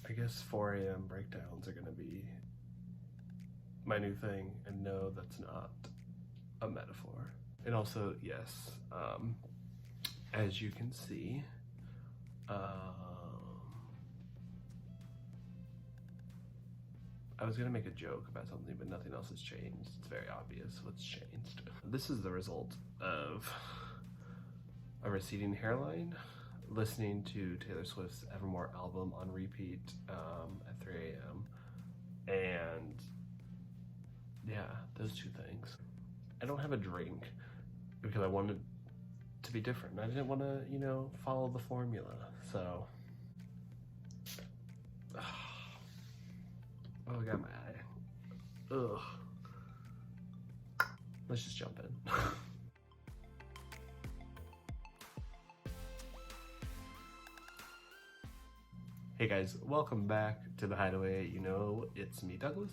I guess 4 a.m. breakdowns are gonna be my new thing, and no, that's not a metaphor. And also, yes, as you can see, I was gonna make a joke about something, but nothing else has changed. It's very obvious what's changed. This is the result of a receding hairline, listening to Taylor Swift's Evermore album on repeat at 3 a.m. And yeah, those two things. I don't have a drink because I wanted to be different. I didn't want to, you know, follow the formula. So, oh, I got my eye. Ugh. Let's just jump in. Hey guys, welcome back to the Hideaway. You know, it's me, Douglas,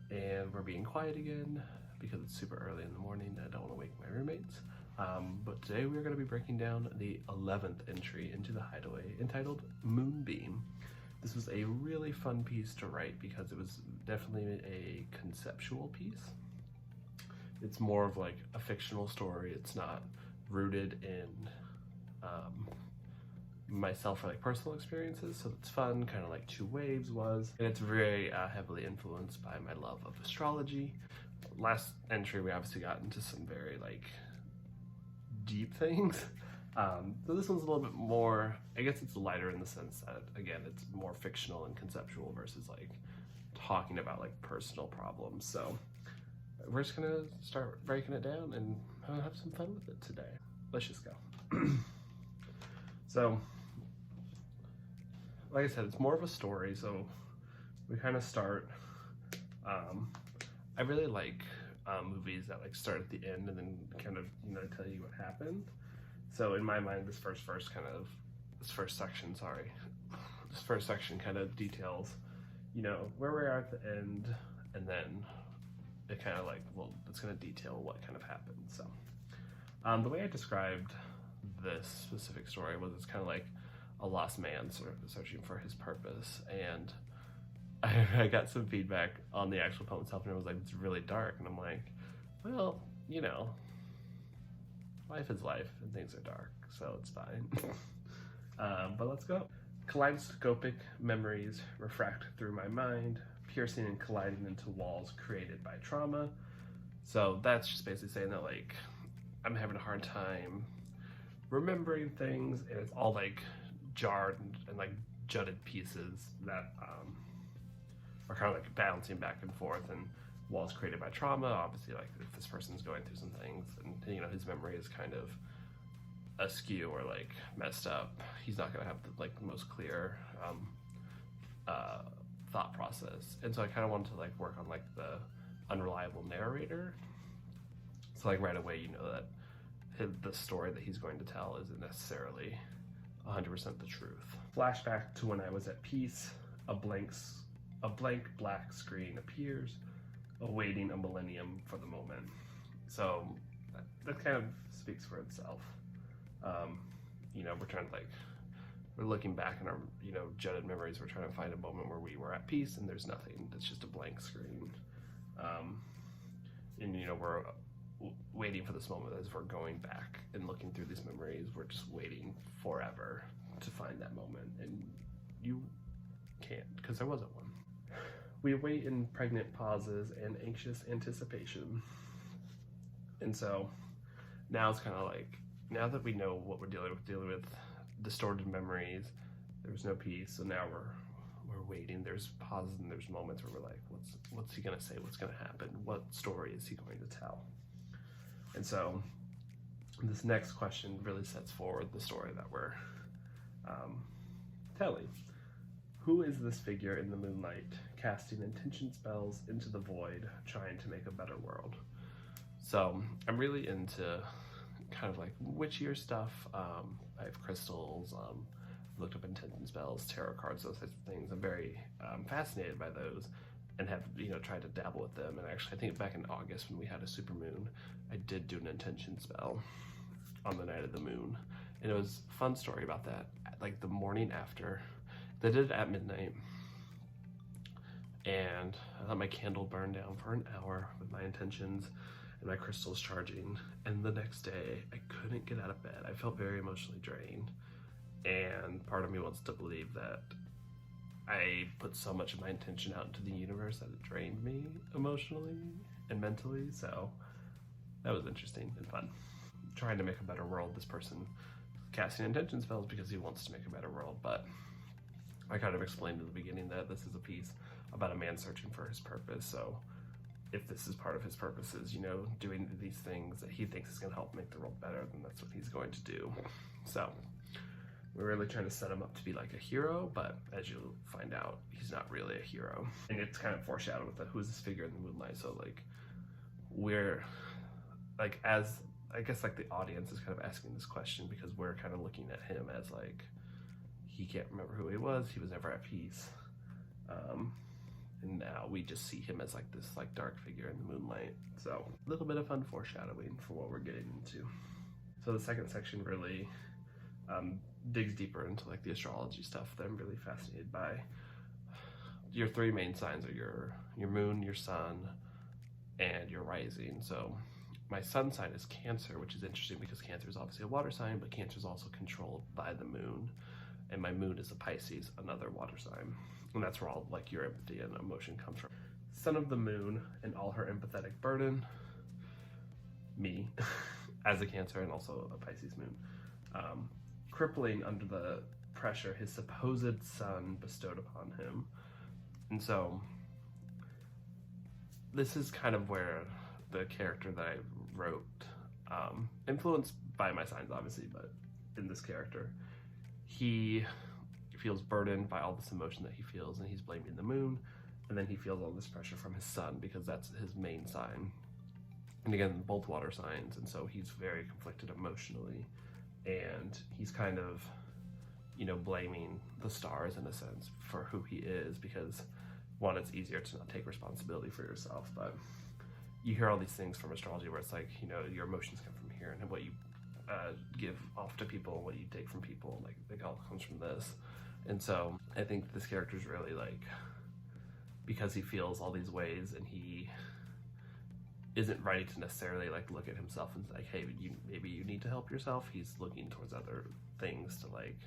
and we're being quiet again because it's super early in the morning and I don't want to wake my roommates. But today we're going to be breaking down the 11th entry into the Hideaway, entitled Moonbeam. This was a really fun piece to write because it was definitely a conceptual piece. It's more of like a fictional story. It's not rooted in myself or like personal experiences, so it's fun, kind of like Two Waves was, and it's very heavily influenced by my love of astrology. Last entry we obviously got into some very like deep things, so this one's a little bit more, I guess it's lighter in the sense that again it's more fictional and conceptual versus like talking about like personal problems. So we're just gonna start breaking it down and have some fun with it today. Let's just go. So like I said, it's more of a story, so we kind of start, I really like movies that like start at the end and then kind of, you know, tell you what happened. So in my mind, this first section kind of details, you know, where we are at the end, and then it kind of like, well, it's going to detail what kind of happened. So the way I described this specific story was it's kind of like a lost man sort of searching for his purpose, and I got some feedback on the actual poem itself, and it was like, it's really dark, and I'm like, well, you know, life is life and things are dark, so it's fine. But let's go. Kaleidoscopic memories refract through my mind, piercing and colliding into walls created by trauma. So that's just basically saying that like I'm having a hard time remembering things, and it's all like jarred and like jutted pieces that are kind of like bouncing back and forth, and walls created by trauma. Obviously, like if this person's going through some things and, you know, his memory is kind of askew or like messed up, he's not gonna have the like the most clear thought process. And so I kind of wanted to like work on like the unreliable narrator. So like right away, you know that the story that he's going to tell isn't necessarily 100% the truth. Flashback to when I was at peace, a blank black screen appears, awaiting a millennium for the moment. So that kind of speaks for itself. You know, we're looking back in our, you know, jutted memories, we're trying to find a moment where we were at peace and there's nothing, it's just a blank screen. And you know, we're waiting for this moment as we're going back and looking through these memories. We're just waiting forever to find that moment, and you can't because there wasn't one. We wait in pregnant pauses and anxious anticipation. And so now it's kind of like, now that we know what we're dealing with distorted memories, there was no peace, so now we're waiting. There's pauses and there's moments where we're like, what's he gonna say? What's gonna happen? What story is he going to tell? And so this next question really sets forward the story that we're telling. Who is this figure in the moonlight, casting intention spells into the void, trying to make a better world? So I'm really into kind of like witchier stuff. I have crystals, looked up intention spells, tarot cards, those types of things. I'm very fascinated by those, and have, you know, tried to dabble with them. And actually, I think back in August when we had a super moon, I did do an intention spell on the night of the moon, and it was a fun story about that. Like the morning after, they did it at midnight, And I let my candle burn down for an hour with my intentions and my crystals charging. And the next day, I couldn't get out of bed. I felt very emotionally drained. And part of me wants to believe that I put so much of my intention out into the universe that it drained me emotionally and mentally. So that was interesting and fun. Trying to make a better world, this person casting intention spells because he wants to make a better world, but I kind of explained in the beginning that this is a piece about a man searching for his purpose. So if this is part of his purposes, you know, doing these things that he thinks is going to help make the world better, then that's what he's going to do. So we're really trying to set him up to be like a hero, but as you'll find out, he's not really a hero. And it's kind of foreshadowed with the who's this figure in the moonlight. So like we're like, as I guess like the audience is kind of asking this question because we're kind of looking at him as like, he can't remember who he was never at peace. And now we just see him as like this like dark figure in the moonlight. So a little bit of fun foreshadowing for what we're getting into. So the second section really digs deeper into like the astrology stuff that I'm really fascinated by. Your three main signs are your moon, your sun, and your rising. So my sun sign is Cancer, which is interesting because Cancer is obviously a water sign, but Cancer is also controlled by the moon. And my moon is a Pisces, another water sign. And that's where all like your empathy and emotion comes from. Son of the moon and all her empathetic burden, me as a Cancer and also a Pisces moon. Crippling under the pressure his supposed son bestowed upon him. And so this is kind of where the character that I wrote, influenced by my signs obviously, but in this character, he feels burdened by all this emotion that he feels, and he's blaming the moon, and then he feels all this pressure from his sun because that's his main sign. And again, both water signs, and so he's very conflicted emotionally, and he's kind of, you know, blaming the stars in a sense for who he is because, one, it's easier to not take responsibility for yourself, but you hear all these things from astrology where it's like, you know, your emotions come from here, and what you give off to people, what you take from people, like it all comes from this. And so I think this character is really like, because he feels all these ways and he isn't ready to necessarily like look at himself and like, hey, maybe you need to help yourself. He's looking towards other things to like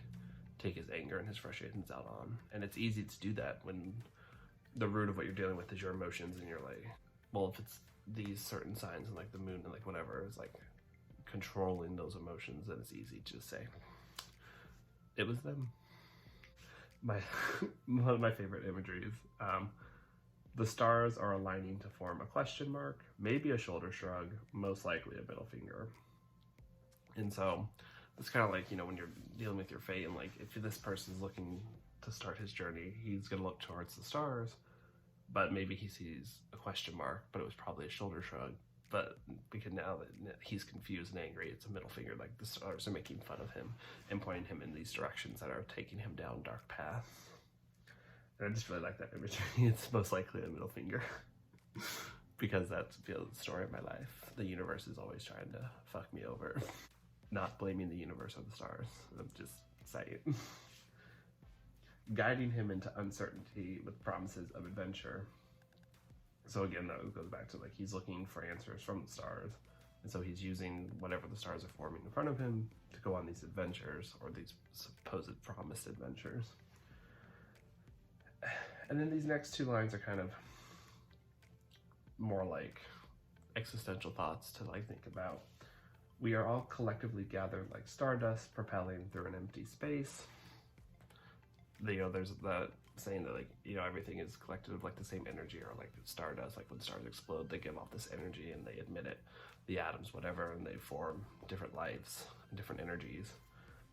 take his anger and his frustrations out on. And it's easy to do that when the root of what you're dealing with is your emotions, and you're like, well, if it's these certain signs and like the moon and like whatever is like controlling those emotions, then it's easy to just say it was them. One of my favorite imageries, the stars are aligning to form a question mark, maybe a shoulder shrug, most likely a middle finger. And so it's kind of like, you know, when you're dealing with your fate, and like if this person's looking to start his journey, he's gonna look towards the stars, but maybe he sees a question mark, but it was probably a shoulder shrug. But because now that he's confused and angry, it's a middle finger, like the stars are making fun of him and pointing him in these directions that are taking him down dark paths. And I just really like that imagery. It's most likely a middle finger because that's the story of my life. The universe is always trying to fuck me over. Not blaming the universe or the stars, I'm just saying. Guiding him into uncertainty with promises of adventure. So again, that goes back to like, he's looking for answers from the stars. And so he's using whatever the stars are forming in front of him to go on these adventures, or these supposed promised adventures. And then these next two lines are kind of more like existential thoughts to like think about. We are all collectively gathered like stardust propelling through an empty space. You know, there's the saying that like, you know, everything is collected of like the same energy, or like stardust, like when stars explode, they give off this energy and they emit it, the atoms, whatever, and they form different lives and different energies.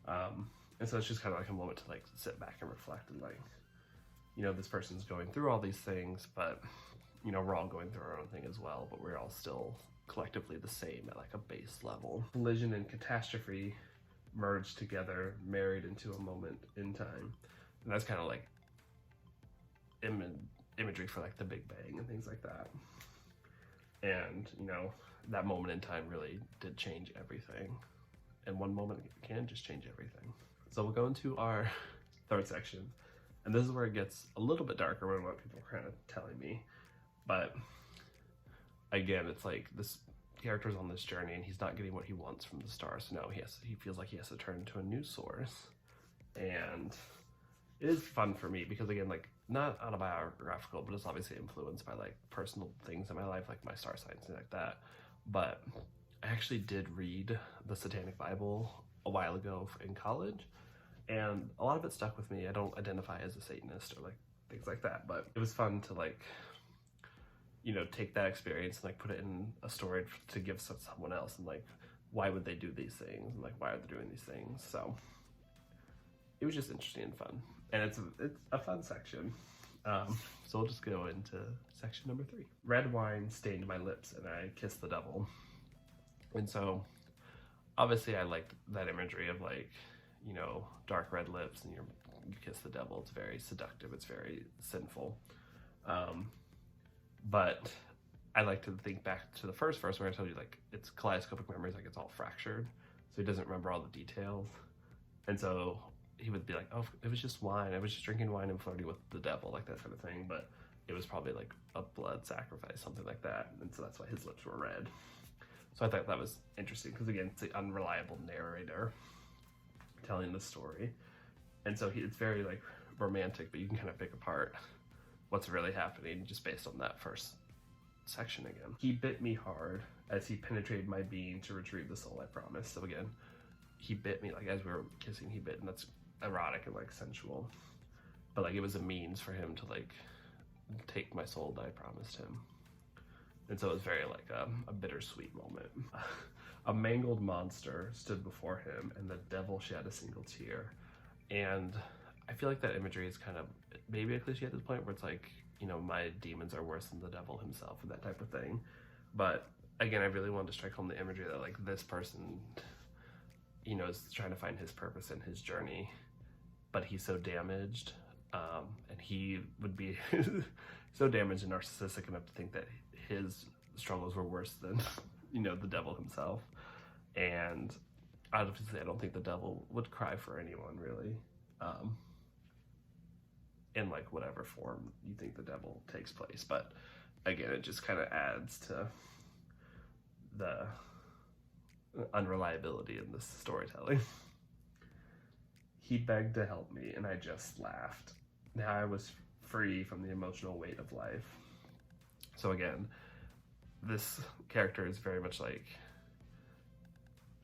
And so it's just kind of like a moment to like sit back and reflect and like, you know, this person's going through all these things, but you know, we're all going through our own thing as well, but we're all still collectively the same at like a base level. Collision and catastrophe merge together, married into a moment in time. And that's kind of like imagery for like the Big Bang and things like that. And you know, that moment in time really did change everything, and one moment can just change everything. So we'll go into our third section, And this is where it gets a little bit darker than what people are kind of telling me. But again, it's like this character's on this journey and he's not getting what he wants from the stars. So now he feels like he has to turn to a new source. And it is fun for me because, again, like, not autobiographical, but it's obviously influenced by like personal things in my life, like my star signs and like that. But I actually did read the Satanic Bible a while ago in college, and a lot of it stuck with me. I don't identify as a Satanist or like things like that, but it was fun to like, you know, take that experience and like put it in a story to give someone else, and like, why would they do these things, and like, why are they doing these things? So it was just interesting and fun, and it's a fun section. So we'll just go into section number 3. Red wine stained my lips and I kissed the devil. And so obviously I liked that imagery of like, you know, dark red lips and you kiss the devil. It's very seductive, it's very sinful. But I like to think back to the first verse where I told you like it's kaleidoscopic memories, like it's all fractured, so he doesn't remember all the details. And so he would be like, oh, it was just wine, I was just drinking wine and flirting with the devil, like that kind of thing. But it was probably like a blood sacrifice, something like that, and so that's why his lips were red. So I thought that was interesting because, again, it's the unreliable narrator telling the story, and so it's very like romantic, but you can kind of pick apart what's really happening just based on that first section. Again, he bit me hard as he penetrated my being to retrieve the soul I promised. So again, he bit me, like as we were kissing, he bit, and that's erotic and like sensual, but like it was a means for him to like take my soul that I promised him. And so it was very like a bittersweet moment. A mangled monster stood before him and the devil shed a single tear. And I feel like that imagery is kind of maybe a cliche at this point where it's like, you know, my demons are worse than the devil himself and that type of thing. But again, I really wanted to strike home the imagery that like this person, you know, is trying to find his purpose in his journey, but he's so damaged, and he would be so damaged and narcissistic enough to think that his struggles were worse than, you know, the devil himself. And obviously I don't think the devil would cry for anyone really, in like whatever form you think the devil takes place. But again, it just kind of adds to the unreliability in this storytelling. He begged to help me and I just laughed. Now I was free from the emotional weight of life. So again, this character is very much like,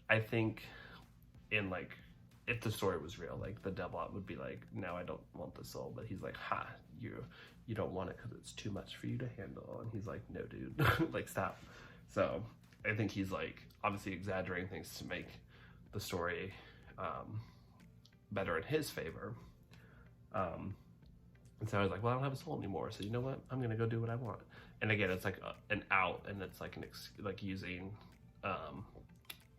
I think in like, if the story was real, like the devil would be like, no, I don't want the soul. But he's like, ha, you don't want it because it's too much for you to handle. And he's like, no, dude, like stop. So I think he's like obviously exaggerating things to make the story better in his favor. And so I was like, well, I don't have a soul anymore, so you know what? I'm gonna go do what I want. And again, it's like an out, and it's like like using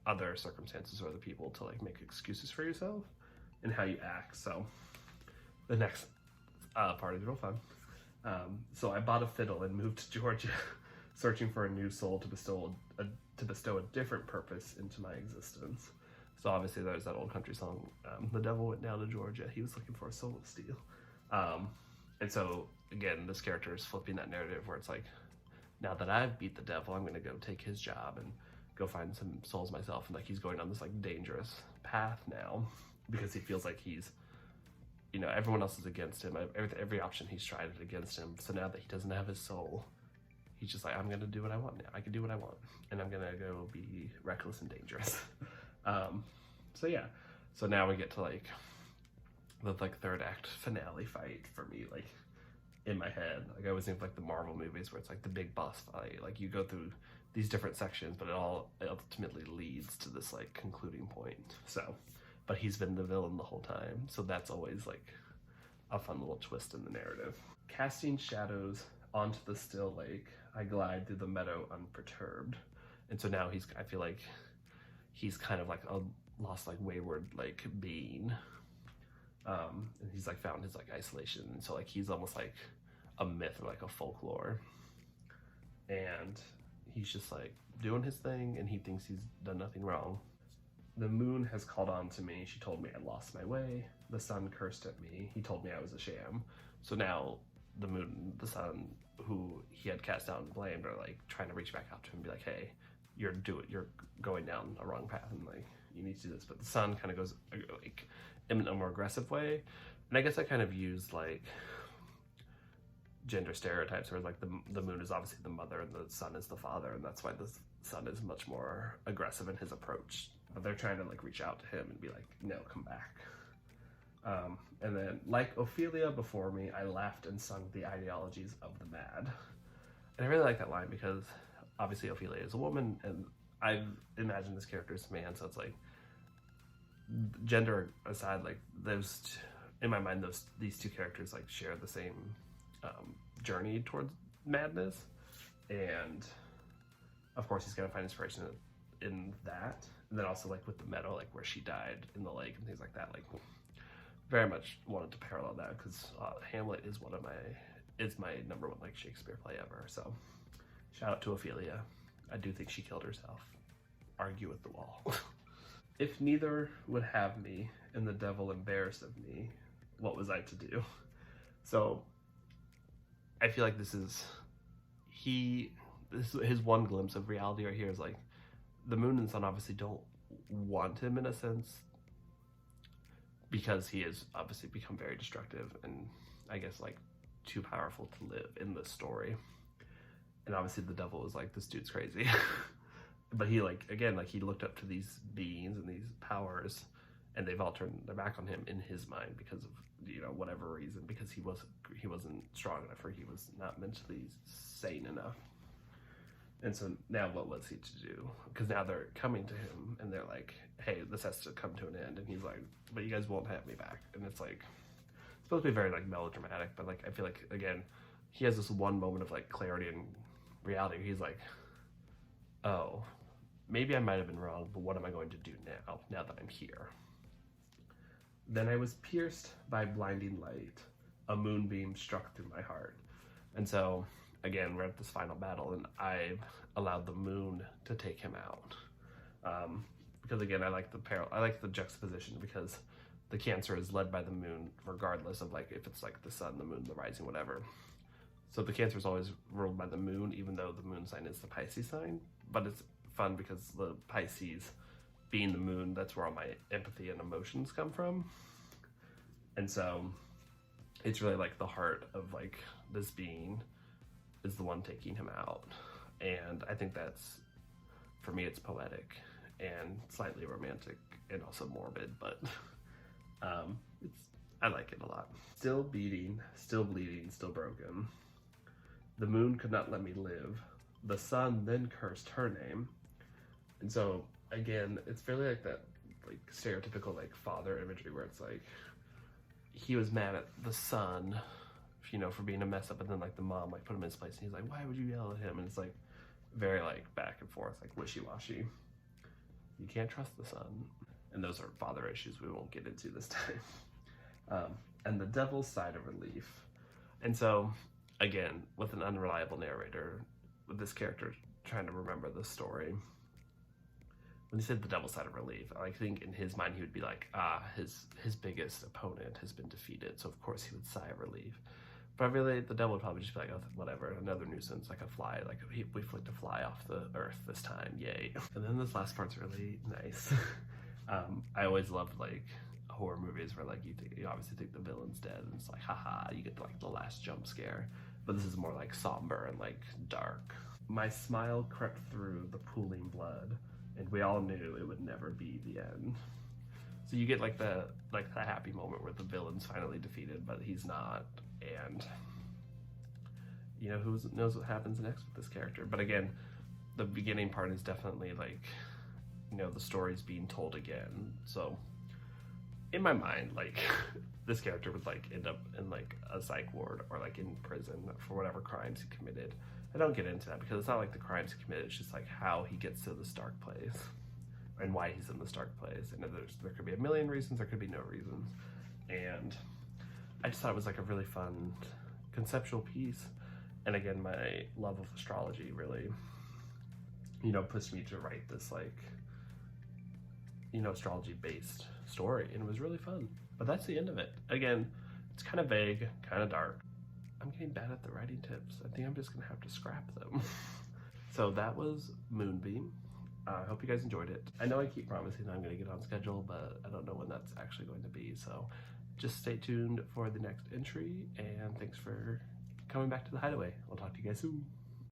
other circumstances or other people to like make excuses for yourself and how you act. So the next part is real fun. So I bought a fiddle and moved to Georgia, searching for a new soul to bestow a different purpose into my existence. So obviously there's that old country song, the devil went down to Georgia, he was looking for a soul of steel. And so again, this character is flipping that narrative where it's like, now that I've beat the devil, I'm gonna go take his job and go find some souls myself. And like he's going on this like dangerous path now because he feels like he's, you know, everyone else is against him. Every option he's tried is against him. So now that he doesn't have his soul, he's just like, I'm gonna do what I want now. I can do what I want, and I'm gonna go be reckless and dangerous. So yeah, so now we get to like the like third act finale fight for me, like in my head. Like I always think of like the Marvel movies where it's like the big boss fight. Like you go through these different sections, but it all ultimately leads to this like concluding point. So, but he's been the villain the whole time. So that's always like a fun little twist in the narrative. Casting shadows onto the still lake, I glide through the meadow unperturbed. And so now I feel like he's kind of like a lost, like wayward, like being. And he's like found his like isolation. And so like he's almost like a myth or like a folklore. And he's just like doing his thing and he thinks he's done nothing wrong. The moon has called on to me. She told me I lost my way. The sun cursed at me. He told me I was a sham. So now the moon, the sun, who he had cast down and blamed, are like trying to reach back out to him and be like, hey, you're going down a wrong path, and like you need to do this. But the sun kind of goes like in a more aggressive way. And I guess I kind of used like gender stereotypes, where like the moon is obviously the mother and the sun is the father, and that's why the sun is much more aggressive in his approach. But they're trying to like reach out to him and be like, no, come back. And then, like Ophelia before me, I laughed and sung the ideologies of the mad. And I really like that line because obviously Ophelia is a woman, and I've imagined this character as a man, so it's like, gender aside, like in my mind, these two characters like share the same journey towards madness, and of course he's gonna find inspiration in that. And then also like with the meadow, like where she died in the lake and things like that, like very much wanted to parallel that, because Hamlet is my number one like Shakespeare play ever. So shout out to Ophelia. I do think she killed herself. Argue with the wall. If neither would have me and the devil embarrassed of me, what was I to do? So I feel like this is his one glimpse of reality right here is like the moon and sun obviously don't want him in a sense, because he has obviously become very destructive and I guess like too powerful to live in this story. And obviously the devil is like, this dude's crazy. But he like, again, like he looked up to these beings and these powers, and they've all turned their back on him in his mind because of, you know, whatever reason, because he wasn't strong enough, or he was not mentally sane enough. And so now what was he to do? Because now they're coming to him and they're like, hey, this has to come to an end. And he's like, but you guys won't have me back. And it's like, it's supposed to be very like melodramatic, but like I feel like, again, he has this one moment of like clarity and reality. He's like, oh, maybe I might have been wrong, but what am I going to do now that I'm here? Then I was pierced by blinding light. A moonbeam struck through my heart. And so again, we're at this final battle, and I've allowed the moon to take him out. Because again, I like the juxtaposition, because the Cancer is led by the moon, regardless of like if it's like the sun, the moon, the rising, whatever. So the Cancer is always ruled by the moon, even though the moon sign is the Pisces sign. But it's fun because the Pisces, being the moon, that's where all my empathy and emotions come from. And so it's really like the heart of like this being is the one taking him out. And I think that's, for me, it's poetic and slightly romantic and also morbid, but I like it a lot. Still beating, still bleeding, still broken. The moon could not let me live. The sun then cursed her name. And so again, it's really like that like stereotypical like father imagery, where it's like he was mad at the son, you know, for being a mess up, and then like the mom like put him in his place, and he's like, why would you yell at him? And it's like very like back and forth, like wishy-washy. You can't trust the son. And those are father issues we won't get into this time. And the devil's side of relief. And so again, with an unreliable narrator, with this character trying to remember the story, when he said the devil's side of relief, I think in his mind he would be like, his biggest opponent has been defeated, so of course he would sigh of relief. But really, the devil would probably just be like, oh, whatever, another nuisance, like a fly, like we flicked a fly off the earth this time, yay. And then this last part's really nice. I always loved like horror movies where like you obviously think the villain's dead, and it's like, haha, you get like the last jump scare. But this is more like somber and like dark. My smile crept through the pooling blood, and we all knew it would never be the end. So you get like the happy moment where the villain's finally defeated, but he's not, and you know, who knows what happens next with this character. But again, the beginning part is definitely like, you know, the story's being told again. So in my mind, like this character would like end up in like a psych ward or like in prison for whatever crimes he committed. I don't get into that because it's not like the crimes he committed, it's just like how he gets to this dark place and why he's in this dark place. And there could be a million reasons, there could be no reasons. And I just thought it was like a really fun conceptual piece. And again, my love of astrology really, you know, pushed me to write this like you know, astrology based story, and it was really fun. But that's the end of it. Again, it's kind of vague, kind of dark. I'm getting bad at the writing tips. I think I'm just gonna have to scrap them. So that was Moonbeam. I hope you guys enjoyed it. I know I keep promising I'm gonna get on schedule, but I don't know when that's actually going to be. So just stay tuned for the next entry, and thanks for coming back to the Hideaway. I'll talk to you guys soon.